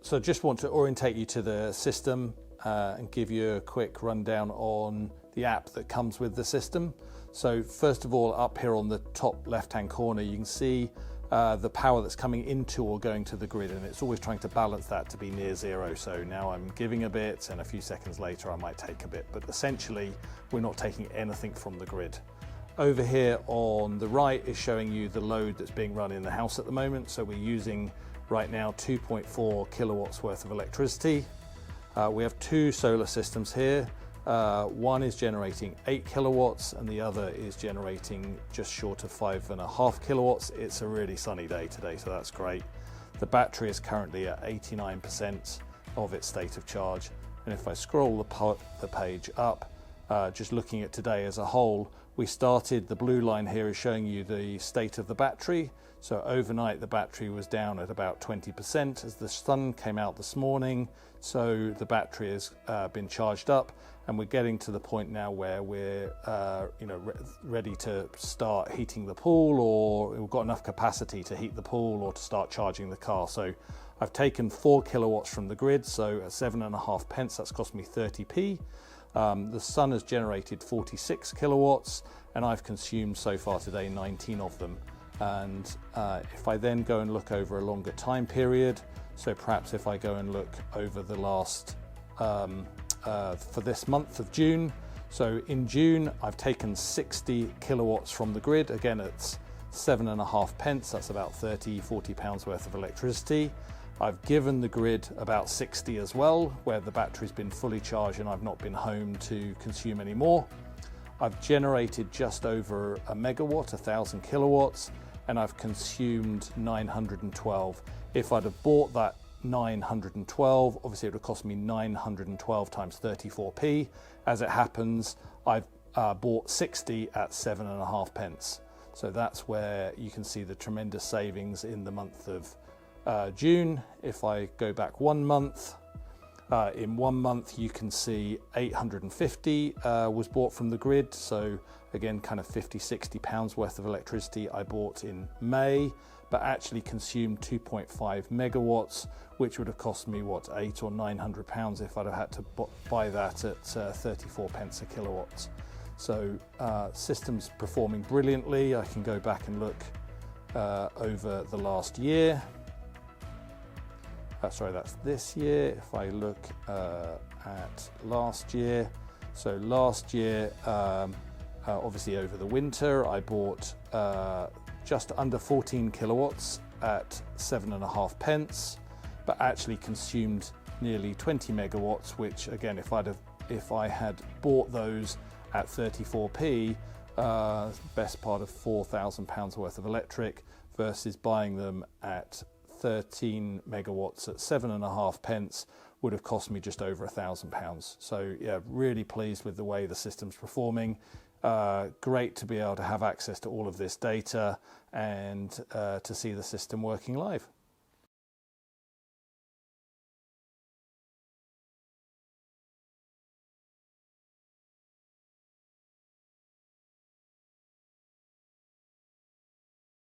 So just want to orientate you to the system and give you a quick rundown on the app that comes with the system. So first of all, up here on the top left-hand corner, you can see the power that's coming into or going to the grid, and it's always trying to balance that to be near zero. So now I'm giving a bit, and a few seconds later I might take a bit, but essentially we're not taking anything from the grid. Over here on the right is showing you the load that's being run in the house at the moment. So we're using right now 2.4 kilowatts worth of electricity. We have two solar systems here. One is generating 8 kilowatts and the other is generating just short of 5.5 kilowatts. It's a really sunny day today, so that's great. The battery is currently at 89% of its state of charge. And if I scroll the page up, just looking at today as a whole, we started, the blue line here is showing you the state of the battery. So overnight the battery was down at about 20% as the sun came out this morning. So the battery has been charged up, and we're getting to the point now where we're ready to start heating the pool, or we've got enough capacity to heat the pool or to start charging the car. So I've taken 4 kilowatts from the grid, so at 7.5 pence, that's cost me 30p. The sun has generated 46 kilowatts, and I've consumed so far today 19 of them. And if I then go and look over a longer time period, so perhaps if I go and look over the last, for this month of June, so in June I've taken 60 kilowatts from the grid, again it's 7.5 pence, that's about 40 pounds worth of electricity. I've given the grid about 60 as well, where the battery's been fully charged and I've not been home to consume any more. I've generated just over a megawatt, 1,000 kilowatts, and I've consumed 912. If I'd have bought that 912, obviously it would have cost me 912 times 34p. As it happens, I've bought 60 at 7.5 pence. So that's where you can see the tremendous savings in the month of June. If I go back 1 month, in 1 month you can see 850 was bought from the grid. So again, kind of 50-60 pounds worth of electricity I bought in May, but actually consumed 2.5 megawatts, which would have cost me what, 800 or 900 pounds if I'd have had to buy that at 34 pence a kilowatt. So system's performing brilliantly. I can go back and look over the last year. Sorry, that's this year. If I look at last year, so last year, obviously over the winter, I bought just under 14 kilowatts at 7.5 pence, but actually consumed nearly 20 megawatts, which again, if I had bought those at 34p, best part of 4,000 pounds worth of electric, versus buying them at 13 megawatts at 7.5 pence would have cost me just over £1,000. So yeah, really pleased with the way the system's performing. Great to be able to have access to all of this data and to see the system working live.